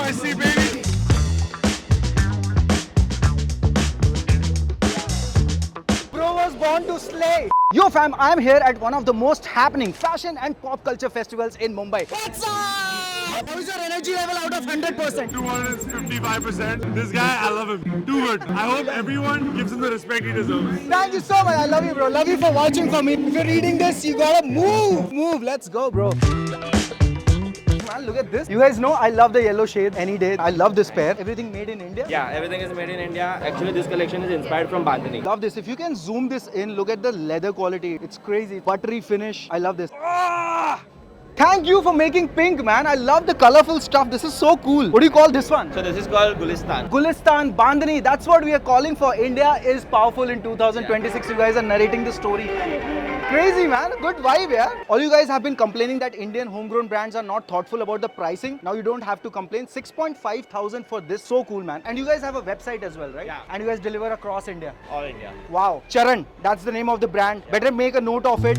NYC, baby. Bro was born to slay. Yo fam, I'm here at one of the most happening fashion and pop culture festivals in Mumbai. What's up? How is your energy level out of 100%? 255%. This guy, I love him. Too good. I hope everyone gives him the respect he deserves. Thank you so much. I love you, bro. Love you for watching for me. If you're reading this, you gotta move. Move. Let's go, bro. Man, look at this. You guys know I love the yellow shade any day. I love this pair. Everything made in India. Yeah, everything is made in India. Actually, this collection is inspired from Bandhani. Love this. If you can zoom this in, look at the leather quality. It's crazy. Buttery finish. I love this. Thank you for making pink, man. I love the colorful stuff. This is so cool. What do you call this one? So this is called Gulistan. Gulistan, Bandhani. That's what we are calling for. India is powerful in 2026. You guys are narrating the story. Crazy, man. Good vibe, yeah. All you guys have been complaining that Indian homegrown brands are not thoughtful about the pricing. Now you don't have to complain. 6.5 thousand for this. So cool, man. And you guys have a website as well, right? Yeah. And you guys deliver across India. All India. Wow. Charan, that's the name of the brand. Better make a note of it.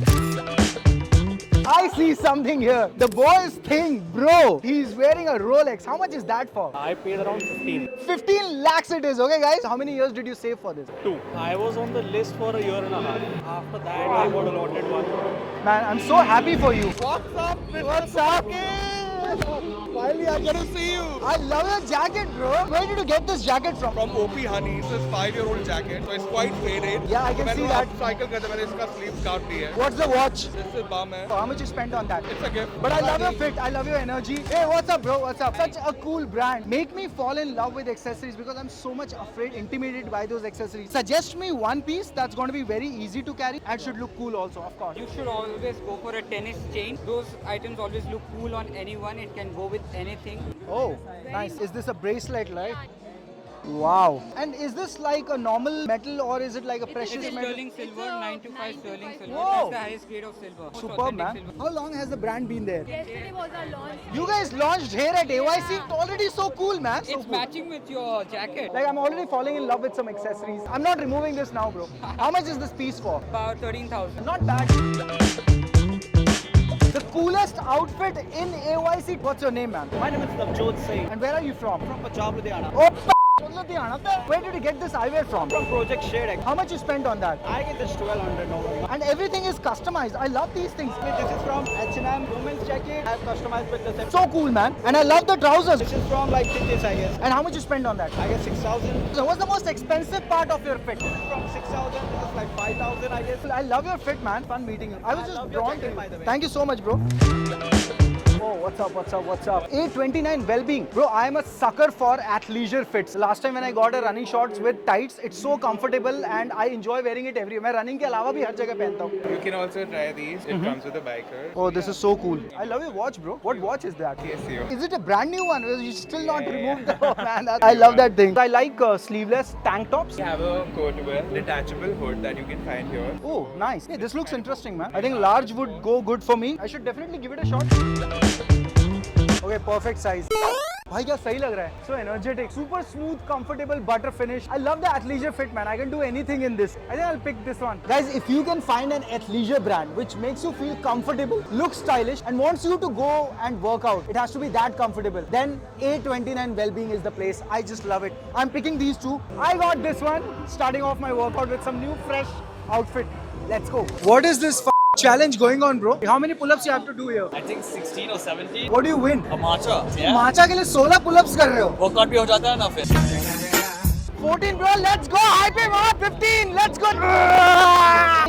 I see something here. The boy's thing, bro. He's wearing a Rolex. How much is that for? I paid around 15. 15 lakhs it is. Okay, guys. How many years did you save for this? 2. I was on the list for a year and a half. After that, I got allotted one. Man, I'm so happy for you. What's up? What's up? Finally, I get to see you. I love your jacket, bro. Where did you get this jacket from? From OP Honey. This is 5-year-old jacket, so it's quite faded. Yeah, I can see that. Cycle करते मैंने इसका sleeves काट दी है. What's the watch? This is bum है. How much you spent on that? It's a gift. But I love your fit. I love your energy. Hey, what's up, bro? What's up? Such a cool brand. Make me fall in love with accessories because I'm so much afraid, intimidated by those accessories. Suggest me one piece that's going to be very easy to carry and should look cool also, of course. You should always go for a tennis chain. Those items always look cool on anyone. It can go with anything. Oh, nice. Is this a bracelet, right? Wow. And is this like a normal metal or is it like a It precious is metal? sterling silver, 925 sterling silver. Whoa. That's the highest grade of silver. Most Superb, authentic man. silver. How long has the brand been there? Yesterday was our launch. You guys launched here at AYC. It's already so cool, man. So It's cool. matching with your jacket. Like I'm already falling in love with some accessories. I'm not removing this now, bro. How much is this piece for? About 13,000. Not bad. The coolest outfit in AYC. What's your name, man? My name is Navjot Singh. And where are you from? From Punjab, Ludhiana. Oh, Ludhiana. Where did you get this eyewear from? From Project Shade. How much you spent on that? I get this 1200 normally. And everything is customized. I love these things. This is from H&M women's jacket. I have customized with the So cool, man. And I love the trousers. This is from like Tittis, I guess. And how much you spent on that? I guess 6,000. So what's the most expensive part of your fit? From 6,000, this is like 5,000, I guess. I love your fit, man. Fun meeting you. I was I just love your drawn to jacket, you. by the way. Thank you so much, bro. Oh, what's up, what's up, what's up? A29 Wellbeing. Bro, I am a sucker for athleisure fits. Last time when I got a running shorts with tights, it's so comfortable and I enjoy wearing it everywhere. मैं running के अलावा भी हर जगह पहनता हूँ. You can also try these. It comes with a biker. Oh, this is so cool. I love your watch, bro. What watch is that? TSCO. Is it a brand new one? You still not removed the oh, man. I love that thing. I like sleeveless tank tops. We have a coatable, detachable hood that you can find here. Oh, nice. Hey, this looks interesting, man. I think large would go good for me. I should definitely give it a shot. Okay, perfect size. भाई क्या सही लग रहा है. So energetic, super smooth, comfortable butter finish. I love the athleisure fit, man. I can do anything in this. I think I'll pick this one. Guys, if you can find an athleisure brand which makes you feel comfortable, looks stylish, and wants you to go and work out, it has to be that comfortable. Then A29 Wellbeing is the place. I just love it. I'm picking these two. I got this one. Starting off my workout with some new fresh outfit. Let's go. What is this challenge going on, bro? How many pull-ups you have to do here? I think 16 or 17. What do you win? A matcha. Yeah. माचा के लिए 16 pull-ups कर रहे हो. Workout भी हो जाता है ना फिर. 14, bro. Let's go. Hype him up. 15. Let's go.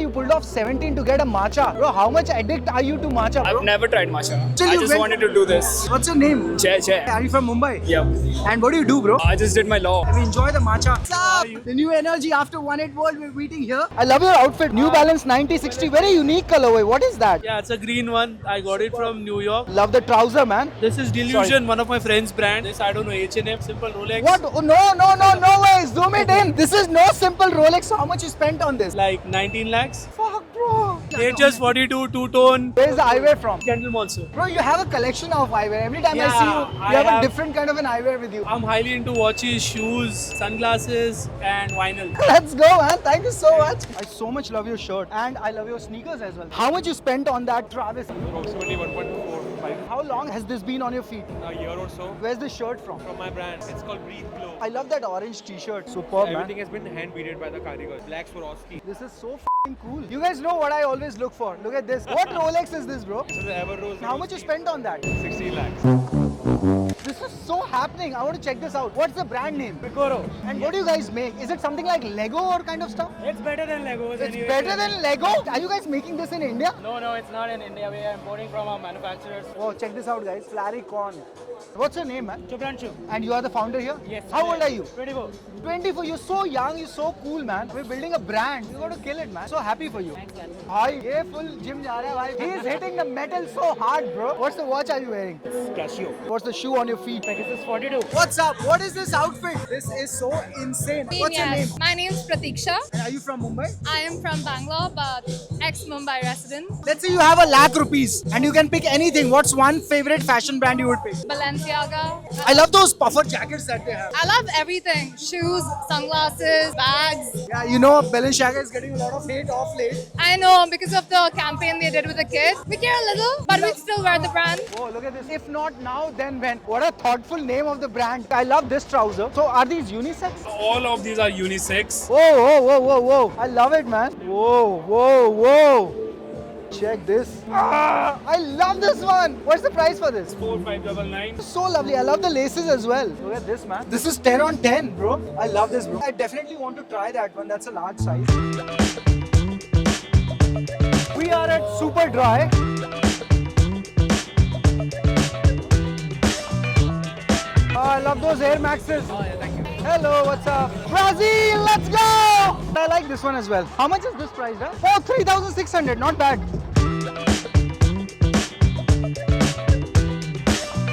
You pulled off 17 to get a matcha. Bro, how much addict are you to matcha, bro? I've never tried matcha. Till I you just went- wanted to do this. What's your name? Jay. Are you from Mumbai? Yep. And what do you do, bro? I just did my law. We enjoy the matcha. What's up? The new energy after 1-8 World we're meeting here. I love your outfit. New Balance 9060. Very unique colorway. What is that? Yeah, it's a green one. I got it from New York. Love the trouser, man. This is Delusion, one of my friend's brand. This I don't know, H&M, simple Rolex. What? Oh, no way. Zoom it in. This is no simple Rolex. How much you spent on this? Like 19 lakhs. Fuck, bro. HS 42, two-tone. Where's the eyewear from? Kendall Monster. Bro, you have a collection of eyewear. Every time I Yeah, see you, I you have a have- different kind of an eyewear with you. I'm highly into watches, shoes, sunglasses, and vinyl. Let's go, man. Thank you so much. I so much love your shirt and I love your sneakers as well. How much you spent on that Travis? Approximately 1.45 how long has this been on your feet? A year or so. Where's this shirt from? From my brand. It's called Breathe Glow. I love that orange t-shirt. Superb, Everything man. has been hand beaded by the Karigars. Black Swarovski. This is so f***ing cool. You guys know what I always look for. Look at this. What Rolex is this, bro? This is the Everrose. How much you spent on that? 16 lakhs. This is so happening. I want to check this out. What's the brand name? Picoro. And what do you guys make? Is it something like Lego or kind of stuff? It's better than Legos. It's better than Lego? Are you guys making this in India? No, it's not in India. We are importing from our manufacturers. Oh, check this out, guys. Flaricon. What's your name, man? Chubranchu. And you are the founder here? Yes. How old are you? 24. 24. You're so young. You're so cool, man. We're building a brand. You got to kill it, man. So happy for you. Thanks, man. Hi, ye full gym ja raha hai, bhai. He is hitting the metal so hard, bro. What's the watch are you wearing? Casio. What's the shoe on your feet? This is 42. What's up? What is this outfit? This is so insane. What's your name? My name's Pratiksha. And are you from Mumbai? I am from Bangalore, but ex-Mumbai resident. Let's say you have ₹1,00,000 and you can pick anything. What's one favorite fashion brand you would pick? Balenciaga. I love those puffer jackets that they have. I love everything. Shoes, sunglasses, bags. Yeah, you know Balenciaga is getting a lot of hate off late. I know because of the campaign they did with the kids. We care a little, but we still wear the brand. Oh, look at this. If not now, then when? What a thoughtful name of the brand. I love this trouser. So are these unisex? All of these are unisex. Whoa, whoa, whoa, whoa, whoa. I love it, man. Whoa, whoa, whoa. Check this. Ah, I love this one. What's the price for this? 4599. So lovely. I love the laces as well. Look at this, man. This is 10 on 10, bro. I love this, bro. I definitely want to try that one. That's a large size. We are at Super Dry. Oh, I love those Air Maxes. Oh, yeah, thank you. Hello, what's up? Brazil, let's go! I like this one as well. How much is this price? Huh? Oh, 3,600. Not bad.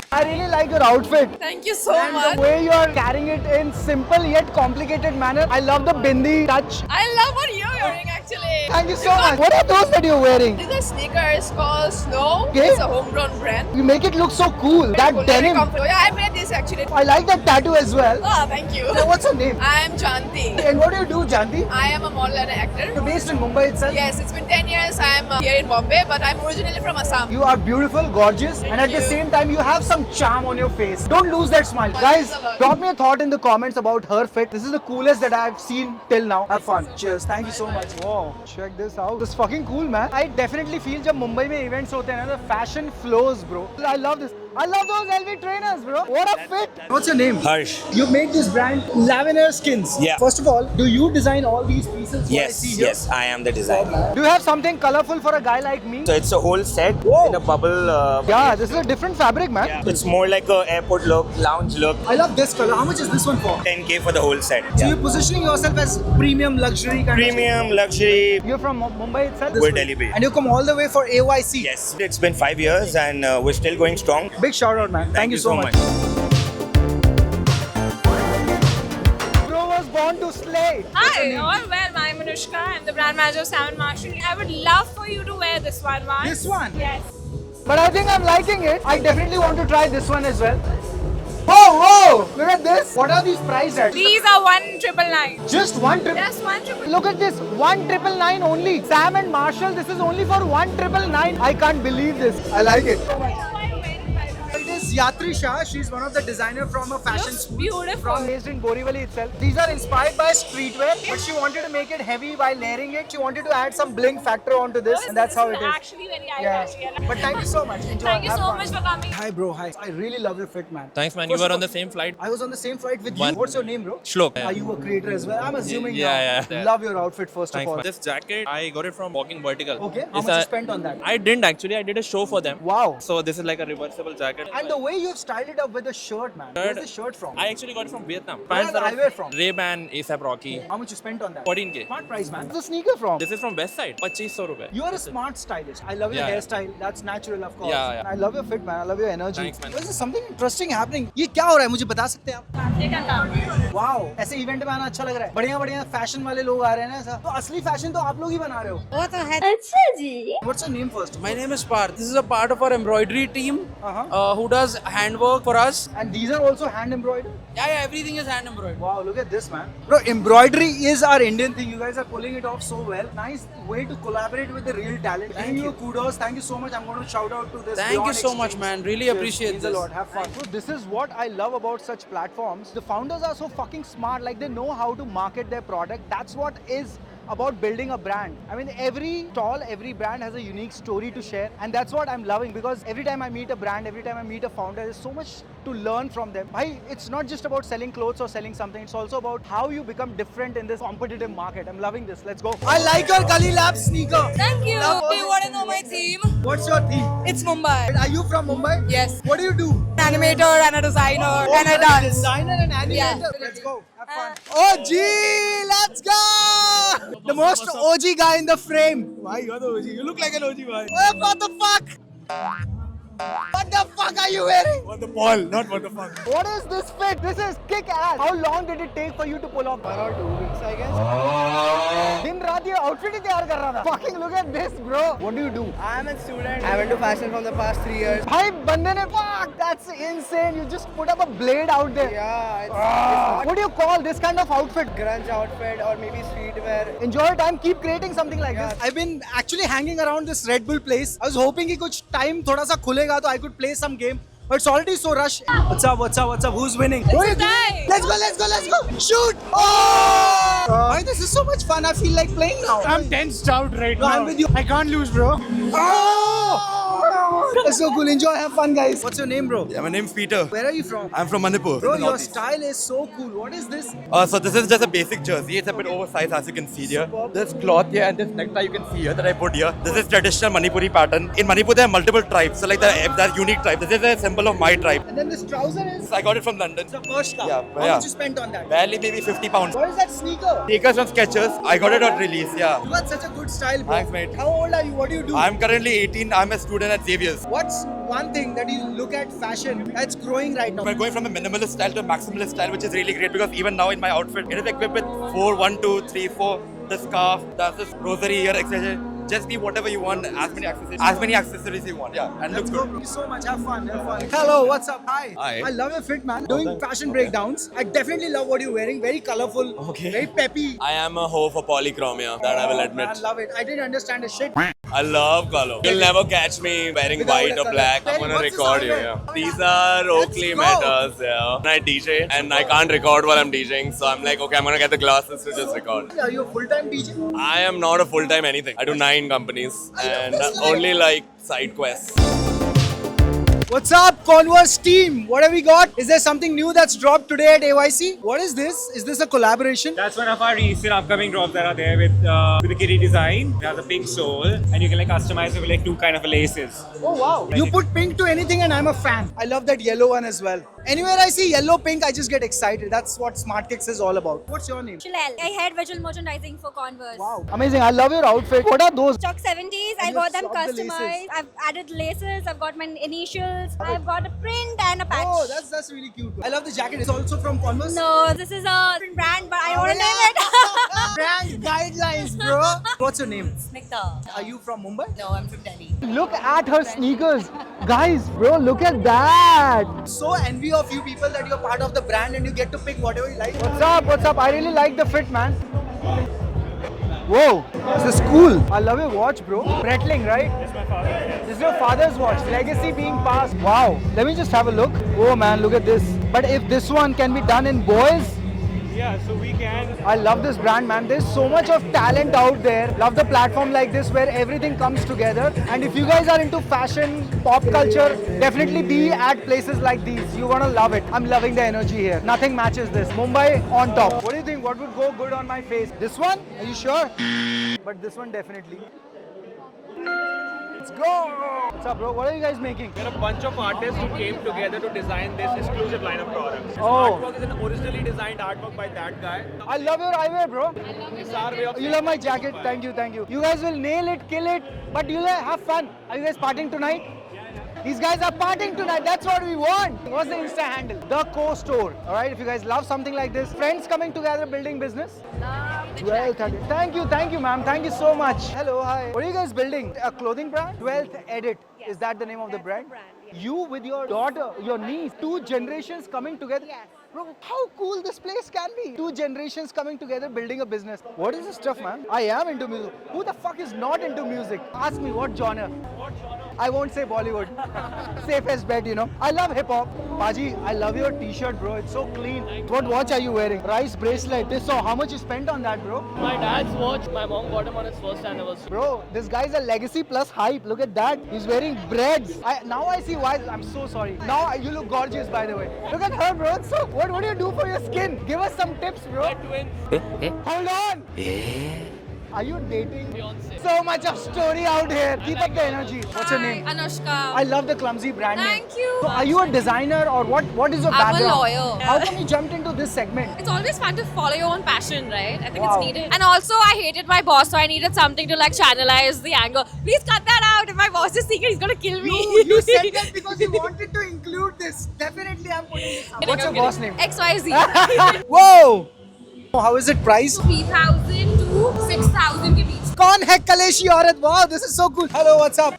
I really like your outfit. Thank you so And the way you are carrying it in simple yet complicated manner. I love the bindi touch. I love what you're wearing actually. Thank you so much. What are those that you're wearing? These are sneakers called Snow. Okay. It's a homegrown brand. You make it look so cool. That denim. Yeah, I made this actually. I like that tattoo as well. Oh, thank you. So what's your name? I am Janti. And what do you do, Janti? I am a model and an actor. You're based in Mumbai itself? Yes, it's been 10 years. I am here in Bombay, but I'm originally from Assam. You are beautiful, gorgeous, and at the same time, you have some charm on your face. Don't lose that smile. Guys, drop me a thought in the comments about her fit. This is the coolest that I've seen till now. Have fun. Cheers. Thank you so much. Wow, check this out. This is fucking cool, man. I definitely feel जब मुंबई में events होते हैं ना, the fashion flows, bro. I love this. I love those LV trainers, bro. What a fit. What's your name? Harsh. You made this brand Lavender Skins. Yeah. First of all, do you design all these pieces? What I Yes, see here? yes, I am the designer. Do you have something colorful for a guy like me? So it's a whole set Whoa. in a bubble. Yeah, this is a different fabric, man. It's more like a airport look, lounge look. I love this color. How much is this one for? 10K for the whole set. So you're positioning yourself as premium luxury kind Premium, luxury. of. You're from Mumbai itself? We're Delhi based. And you come all the way for AYC? Yes, it's been 5 years and we're still going strong. Big shout out, man. Thank you so much. Bro was born to slay. Hi, all well. I'm Anushka. I'm the brand manager of Sam & Marshall. I would love for you to wear this one once. This one? Yes. But I think I'm liking it. I definitely want to try this one as well. Whoa, whoa! Look at this. What are these priced at? These are 1,999. Just 1,999. Just 1,999. Look at this, 1,999 only. Sam and Marshall, this is only for 1,999. I can't believe this. I like it. It is Yatri Shah. She's one of the designers from a fashion Looks school. beautiful. Based in Borivali itself. These are inspired by streetwear, but she wanted to make it heavy by layering it. She wanted to add some bling factor onto this, and that's how it is. Actually very eye-catchy. But thank you so much. Enjoy. Thank you Have so fun. much for coming. Hi bro, hi. I really love your fit, man. Thanks, man. First You were of on the all, same flight. I was on the same flight with One. you. What's your name, bro? Shlok. Are you a creator as well? I'm assuming. Yeah, now. yeah. Love your outfit first Thanks, of all. man. This jacket, I got it from Walking Vertical. Okay. How It's much you a- spent on that? I didn't actually. I did a show for them. Wow. So this is like a reversible jacket. And the way you've styled it up with the shirt, man. Where's the shirt from? I actually got it from Vietnam. Where are the eyewear from? Ray-Ban, ASAP Rocky. How much you spent on that? 14K. Smart price, man. Where's the sneaker from? This is from West Side. 2500 rupees. You are a smart stylist. I love your Yeah, yeah. hairstyle. That's natural, of course. Yeah, yeah. I love your fit, man. I love your energy. Thanks, man. There's something interesting happening. ये क्या हो रहा है? मुझे बता सकते हैं आप? Wow. ऐसे इवेंट में आना अच्छा लग रहा है. बढ़िया फैशन वाले लोग आ रहे हैं ना ऐसा. तो असली फैशन तो आप लोग ही बना रहे हो. वो तो है. अच्छा जी. What's your name first? My name is Parth. This is a part of our embroidery team Uh-huh. who does handwork for us. And these are also hand embroidered? Yeah, everything is hand embroidered. Wow, look at this, man. Bro, embroidery is our Indian thing. You guys are pulling it off so well. Nice way to collaborate with the real talent. Thank you. Kudos. Thank you so much. I'm going to shout out to this. Thank you Beyond so much, Extremes. man. Really Cheers. appreciate Means this. a lot. Have fun. So this is what I love about such platforms. The founders are so fucking smart. Like they know how to market their product. That's what is about building a brand. I mean, every stall, every brand has a unique story to share, and that's what I'm loving, because every time I meet a brand, every time I meet a founder, there's so much to learn from them. It's not just about selling clothes or selling something, it's also about how you become different in this competitive market. I'm loving this. Let's go. I like your Gully Lab sneaker. Thank you. Love Do you want to know my theme? What's your theme? It's Mumbai. Are you from Mumbai? Yes. What do you do? An animator and a designer and a you're dance. Designer and animator. Yeah. Let's go. Have fun. OG, let's go! The most OG guy in the frame. Why you're the OG? You look like an OG guy. What the fuck? What the fuck are you wearing? What the ball, not what the fuck. What is this fit? This is kick ass. How long did it take for you to pull off? 1 or 2 weeks, I guess. दिन रात ये outfit ही तैयार कर रहा था. Fucking look at this, bro. What do you do? I'm a student. I went to fashion from the past 3 years. भाई बंदे ने fuck, that's insane. You just put up a blade out there. Yeah, it's What do you call this kind of outfit? grunge outfit or maybe streetwear. Enjoy your time, keep creating something like this. I've been actually hanging around this Red Bull place. I was hoping कि कुछ time थोड़ा सा खुलेगा तो I could play some game. But it's already so rush. What's up? What's up? What's up? Who's winning? It's a tie. Let's go! Let's go! Let's go! Shoot! Oh! Why, this is so much fun. I feel like playing now. I'm tensed out right No, now. I'm with you. I can't lose, bro. Oh! That's so cool. Enjoy. Have fun, guys. What's your name, bro? Yeah, my name's Peter. Where are you from? I'm from Manipur. Bro, in the your northeast. style is so cool. What is this? So this is just a basic jersey. It's a bit oversized, as you can see here. This cloth here and this necktie you can see here that I put here. This is traditional Manipuri pattern. In Manipur there are multiple tribes. So like the unique tribe. This is a symbol of my tribe. And then this trouser is I got it from London. the first car. Yeah, How yeah. much you spent on that? Barely maybe 50 pounds. What is that sneaker? Sneakers from Skechers. I got it on release. Yeah. You got such a good style, bro. Thanks, mate. How old are you? What do you do? I'm currently 18. I'm a student at Xavier's. What's one thing that you look at fashion that's growing right now? We're going from a minimalist style to a maximalist style, which is really great because even now in my outfit, it is equipped with 4, 1, 2, 3, 4, the scarf, that's this rosary here, etc. Just be whatever you want, as many accessories you want. Yeah, and looks Let's go. good. Thank you so much. Have fun. Have fun. Hello, what's up? Hi. Hi. I love your fit, man. Doing fashion breakdowns. I definitely love what you're wearing. Very colorful. Okay. Very peppy. I am a hoe for polychromia, that I will admit. I love it. I didn't understand a shit. I love color. You'll never catch me wearing Without white a or color. black. Tell I'm me, gonna what's the record sound you. like? Yeah. These are Oakley go. Metas. Yeah. I DJ and I can't record while I'm DJing, so I'm like, okay, I'm gonna get the glasses to just record. Are you a full-time DJ? I am not a full-time anything. I do 9 companies and this life. only like side quests. What's up, Converse team? What have we got? Is there something new that's dropped today at AYC? What is this? Is this a collaboration? That's one of our recent upcoming drops that are there with the kitty design. It has a pink sole and you can like customize it with like 2 kind of laces. Oh wow. You put pink to anything and I'm a fan. I love that yellow one as well. Anywhere I see yellow, pink, I just get excited. That's what Smart Kicks is all about. What's your name? Shalal. I head visual merchandising for Converse. Wow. Amazing. I love your outfit. What are those? Chuck 70s. I you got them swapped the laces. customized. I've added laces. I've got my initials. I've got a print and a patch. Oh, that's really cute. I love the jacket. It's also from Converse. No, this is a different brand, but I don't want to name it. Brand guidelines, bro. What's your name? Smita. Are you from Mumbai? No, I'm from Delhi. Look at her sneakers. Guys, bro, look at that. So envy of you people that you're part of the brand and you get to pick whatever you like. What's up? What's up? I really like the fit, man. Whoa, this is cool. I love your watch, bro. Breitling, right? That's my father. This is your father's watch. Legacy being passed. Wow. Let me just have a look. Oh man, look at this. But if this one can be done in boys, Yeah, so we can. I love this brand, man. There's so much of talent out there. Love the platform like this where everything comes together. And if you guys are into fashion, pop culture, definitely be at places like these. You're gonna love it. I'm loving the energy here. Nothing matches this. Mumbai on top. What do you think? What would go good on my face? This one? Are you sure? But this one definitely. Let's go! What's up, bro? What are you guys making? We're a bunch of artists who came together to design this exclusive line of products. This Oh. artwork is an originally designed artwork by that guy. I love your eyewear, bro. It's our way of You love my jacket. Thank you, thank you. You guys will nail it, kill it, but you'll have fun. Are you guys partying tonight? These guys are partying tonight. That's what we want. What's the Insta handle? The Co Store. All right. If you guys love something like this, friends coming together, building business. 12th. Thank you, ma'am. Thank you so much. Hello, hi. What are you guys building? A clothing brand? 12th Edit. Is that the name of the brand? You with your daughter, your niece, 2 generations coming together. Yes. Bro, how cool this place can be. 2 generations coming together building a business. What is this stuff, man? I am into music. Who the fuck is not into music? Ask me what genre. I won't say Bollywood. Safest bet, you know. I love hip hop. Paji, I love your t-shirt, bro. It's so clean. What watch are you wearing? Rice bracelet. This, so how much you spent on that, bro? My dad's watch, my mom got him on his first anniversary. Bro, this guy's a legacy plus hype. Look at that. He's wearing breads. Now I see why. I'm so sorry. Now you look gorgeous, by the way. Look at her, bro. So, what do you do for your skin? Give us some tips, bro. Hold on. Are you dating? Beyonce. So much of story out here. Keep up the energy. What's your name? Anushka. I love the clumsy brand name. Thank you. So are you a designer or what is your I'm a background? lawyer. How come you jumped into this segment? It's always fun to follow your own passion, right? I think Wow. it's needed. And also, I hated my boss, so I needed something to like channelize the anger. Please cut that out. If my boss is secret, he's gonna kill me. You said that because you wanted to include this. Definitely I'm putting this up. What's your boss name? XYZ. Whoa! How is it priced? 3,000 to 6,000 ke beech. कौन है कलेशी औरत? Wow, this is so cool. Hello, what's up?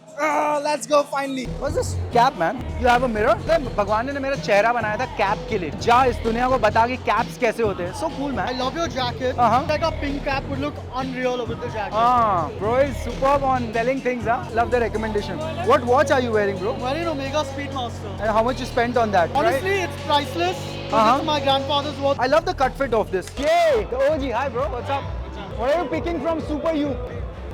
Let's go finally. What's this cap, man? You have a mirror? भगवान ने मेरा चेहरा बनाया था cap के लिए. जा इस दुनिया को बता कि कैप्स कैसे होते हैं. So cool, man. I love your jacket. Like a pink cap would look unreal with the jacket. Bro is superb on selling things, huh? Love the recommendation. What watch are you wearing, bro? Wearing Omega Speedmaster. And how much you spent on that? Honestly, right? it's priceless. This is my grandfather's watch. I love the cut fit of this. Yay! The OG. Hi, bro. What's up? What are you picking from Super You?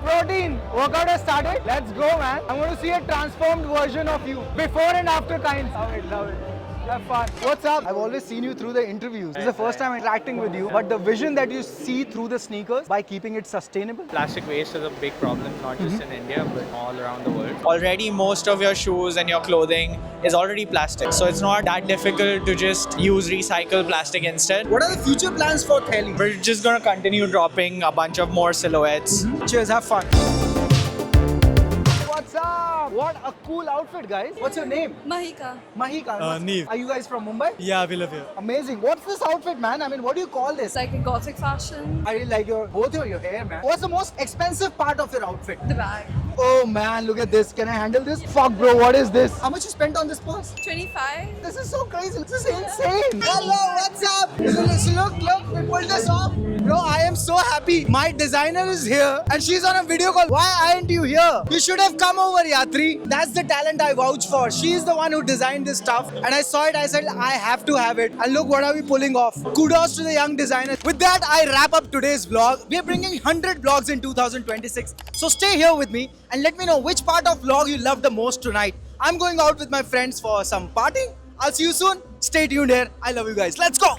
Protein. Workout has started. Let's go, man. I'm going to see a transformed version of you. Before and after kinds. Love it. Have fun. What's up? I've always seen you through the interviews. This is the first time interacting with you. But the vision that you see through the sneakers by keeping it sustainable. Plastic waste is a big problem, not just in India, but all around the world. Already, most of your shoes and your clothing is already plastic. So it's not that difficult to just use recycled plastic instead. What are the future plans for Theli? We're just going to continue dropping a bunch of more silhouettes. Cheers, have fun. What's up? What a cool outfit, guys. What's your name? Mahika. Mahika. Neve. Are you guys from Mumbai? Yeah, we live here. Amazing. What's this outfit, man? I mean, what do you call this? It's like a gothic fashion. I really like both your hair, man. What's the most expensive part of your outfit? The bag. Oh man, look at this. Can I handle this? Fuck, bro, what is this? How much you spent on this purse? 25. This is so crazy. This is insane. Hello, what's up? Look, we pulled this off. Bro, I am so happy. My designer is here and she's on a video call. Why aren't you here? You should have come over, Yatri. That's the talent I vouch for. She's the one who designed this stuff. And I saw it, I said, I have to have it. And look, what are we pulling off? Kudos to the young designer. With that, I wrap up today's vlog. We are bringing 100 vlogs in 2026. So stay here with me and let me know which part of vlog you love the most tonight. I'm going out with my friends for some party. I'll see you soon. Stay tuned here. I love you guys. Let's go.